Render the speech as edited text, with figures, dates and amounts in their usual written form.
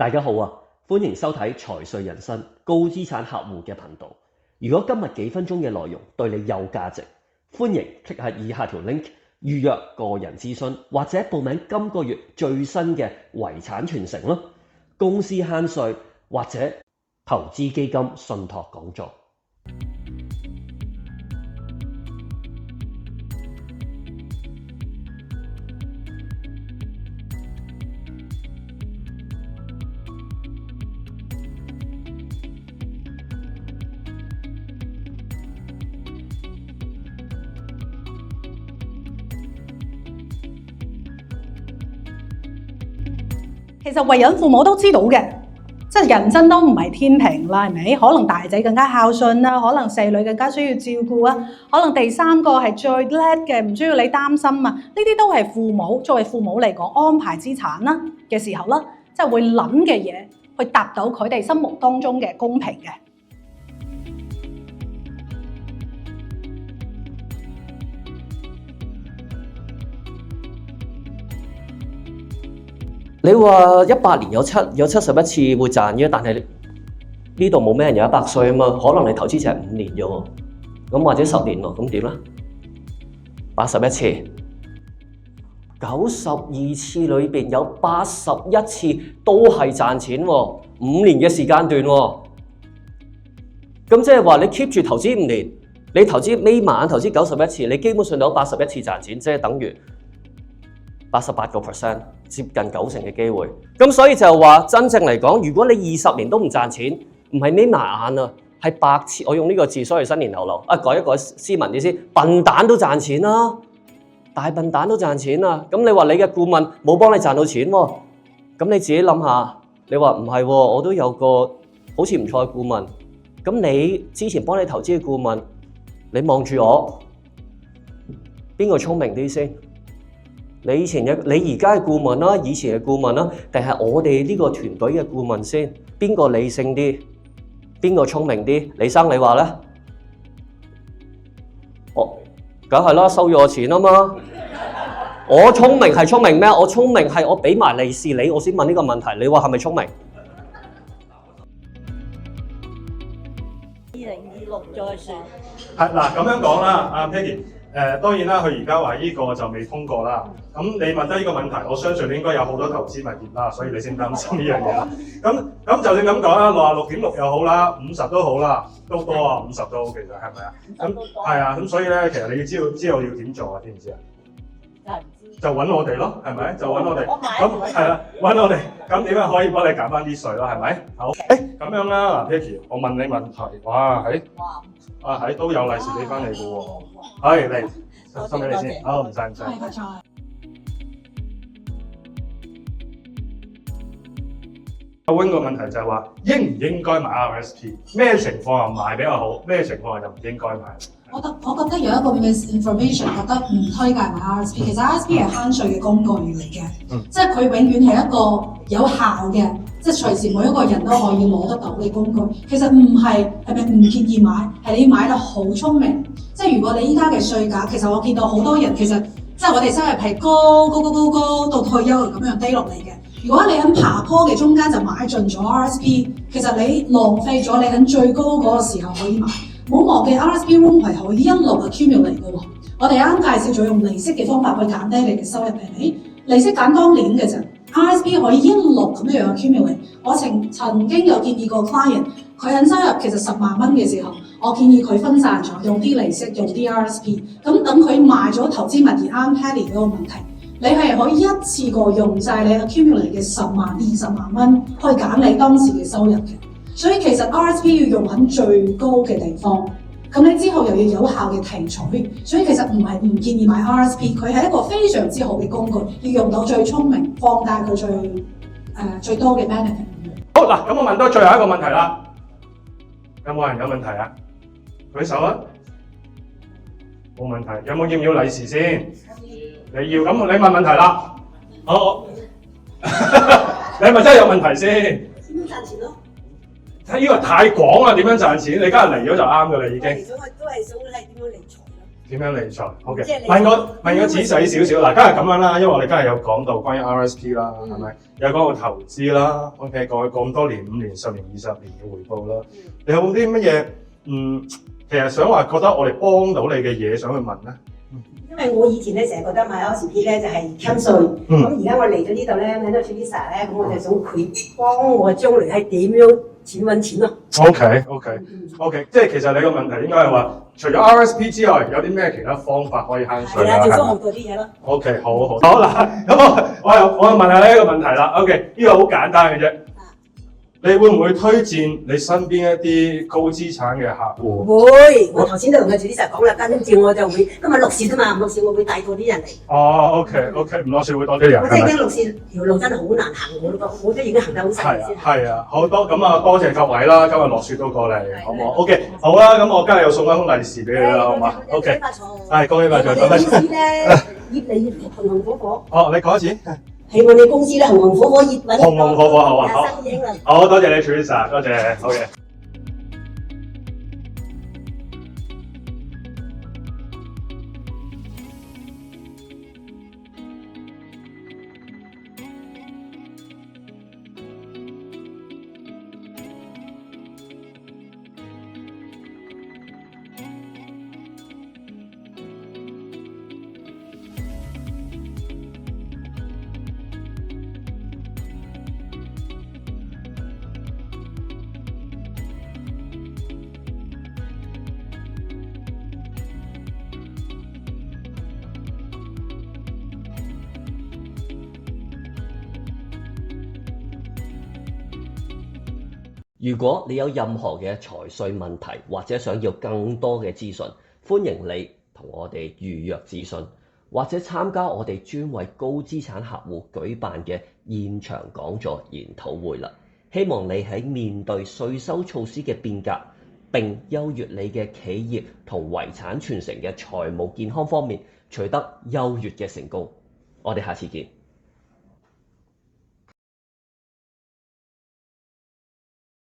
大家好啊，歡迎收睇財稅人生高資產客戶嘅頻道。如果今日幾分鐘嘅內容對你有價值，歡迎 click 下以下條 link 預約個人諮詢，或者報名今個月最新嘅遺產傳承咯，公司慳稅或者投資基金信託講座。其實為人父母都知道嘅，即係人生都唔係天平啦，係咪？可能大仔更加孝順啦，可能細女更加需要照顧啊，可能第三個係最叻嘅，唔需要你擔心啊。呢啲都係父母作為父母嚟講安排資產啦嘅時候啦，即係會諗嘅嘢，去達到佢哋心目當中嘅公平嘅。你話18年有71次會賺嘅，但係呢度冇咩人有100歲啊嘛，可能你投資只係5年啫喎，咁或者10年喎，咁點咧？81次，92次裏邊有81次都係賺錢喎，5年嘅時間段喎，咁即係話你 keep 住投資5年，你投資眯埋眼投資91次，你基本上有81次賺錢，即係等於88%，接近90%嘅機會。咁所以就話真正嚟講，如果你20年都唔賺錢，唔係眯埋眼啊，係白痴。我用呢個字，所以新年流流啊，改一改斯文啲先。笨蛋都賺錢啦，大笨蛋都賺錢啊。咁你話你嘅顧問冇幫你賺到錢喎，咁你自己諗下，你話唔係喎，我都有個好似唔錯嘅顧問。咁你之前幫你投資嘅顧問，你望住我，邊個聰明啲先？你而家嘅顧問啦，以前嘅顧問啦，定係我哋呢個團隊嘅顧問先？邊個理性啲？邊個聰明啲？李生你話咧？我梗係啦，收咗我錢啊嘛！我聰明係聰明咩？我聰明係我俾埋利是你，我先問呢個問題。你話係咪聰明？2026再算。係嗱，咁樣講啦，阿 Peggy。當然啦，佢而家話呢個就未通過啦。咁你問得呢個問題，我相信你應該有好多投資物業啦，所以你先擔心呢樣嘢啦。咁就算咁講啦，66.6又好啦，50都好啦，都多啊，50都好，其實係咪啊？咁係啊，咁所以咧，其實你要知道要點做啊，知唔知啊？就揾我哋咯，係咪？就揾我哋。咁係啦，揾我哋。咁點樣可以幫你減翻啲稅咯？係咪？好。咁樣啦，嗱 Peggy，我問你問題，哇喺都有利是俾翻你嘅喎。係嚟，送俾你先。好，唔使。阿 Wing 個問題就係話，應唔應該買 RSP？ 咩情況下買比較好？咩情況下就唔應該買？我覺得有一個 misinformation，覺得唔推介買 RSP。其實 RSP 係慳稅嘅工具嚟嘅，即係佢永遠係一個有效嘅，即係隨時每一個人都可以攞得到嘅工具。其實唔係咪唔建議買，係你買得好聰明。即係如果你依家嘅稅價，其實我見到好多人其實即係我哋收入係高到退休咁樣低落嚟嘅。如果你喺爬坡嘅中間就買盡咗 RSP， 其實你浪費咗你喺最高嗰個時候可以買。唔好忘記 RSP room 係可以一路 accumulate 嘅喎。我哋啱介紹咗用利息嘅方法去減低你嘅收入，係咪？利息揀當年嘅啫 ，RSP 可以一路咁樣 accumulate。我曾經有建議過 client， 佢喺收入其實10萬蚊嘅時候，我建議佢分散咗，用啲利息，用啲 RSP。咁等佢賣咗投資物業啱 Paddy 嗰個問題，你係可以一次過用晒你 accumulate 嘅10萬、20萬蚊去減你當時嘅收入嘅。所以其實 RSP 要用喺最高嘅地方，咁你之後又要有效嘅提取，所以其實唔係唔建議買 RSP， 佢係一個非常之好嘅工具，要用到最聰明，放大佢最多嘅 benefit。好嗱，咁我問多最後一個問題啦，有冇人有問題啊？舉手啊！冇問題，有冇要唔要利是先？你要，咁你問問題啦。好，你係咪真係有問題先？點樣賺錢咯？呢個太廣啦，點樣賺錢？你今日嚟咗就啱噶啦，已經。都係想係點樣理財咯？點樣理財？OK，即係你問個仔細少少嗱，今日咁樣啦，因為我哋今日有講到關於 RSP 啦，係咪？有講到投資啦，OK，過去咁多年5年、10年、20年嘅回報啦，你有冇啲乜嘢其實想話覺得我哋幫到你嘅嘢想去問咧？因為我以前咧成日覺得買 RSP 咧就係慳稅，咁而家我嚟咗呢度咧，睇到 Teresa 咧，咁我就想佢幫我將來係點樣錢揾錢咯。OK，即係其實你個問題應該係話，除咗 RSP 之外，有啲咩其他方法可以慳稅啊？係啊，最想學多啲嘢咯。OK，好嗱，咁我又問下你一個問題啦。OK， 呢個好簡單嘅啫。你會唔會推薦你身邊一啲高資產嘅客戶？會，我頭先都同佢 Teresa 講啦，跟住我就會今日六市啫嘛，六市我會帶多啲人嚟。哦，OK， 唔落市會多啲人。我真係驚六市條路真係好難行，我都已經行得好細先。係啊，好多咁啊，多謝各位啦，今日落雪都過嚟，好唔好 ？OK， 好啦，咁我今日又送一封利是俾你啦，好嘛？OK， 係恭喜發財，我哋公司咧越嚟越紅紅火火。哦，你講一次。係我哋公司咧紅紅火火熱揾紅紅火火好啊，好。生意興啊！好多謝你 Teresa， 多謝，好嘅。如果你有任何嘅財稅問題，或者想要更多嘅資訊，歡迎你同我哋預約諮詢，或者參加我哋專為高資產客戶舉辦嘅現場講座研討會啦。希望你喺面對稅收措施嘅變革並優越你嘅企業同遺產傳承嘅財務健康方面取得優越嘅成功。我哋下次見。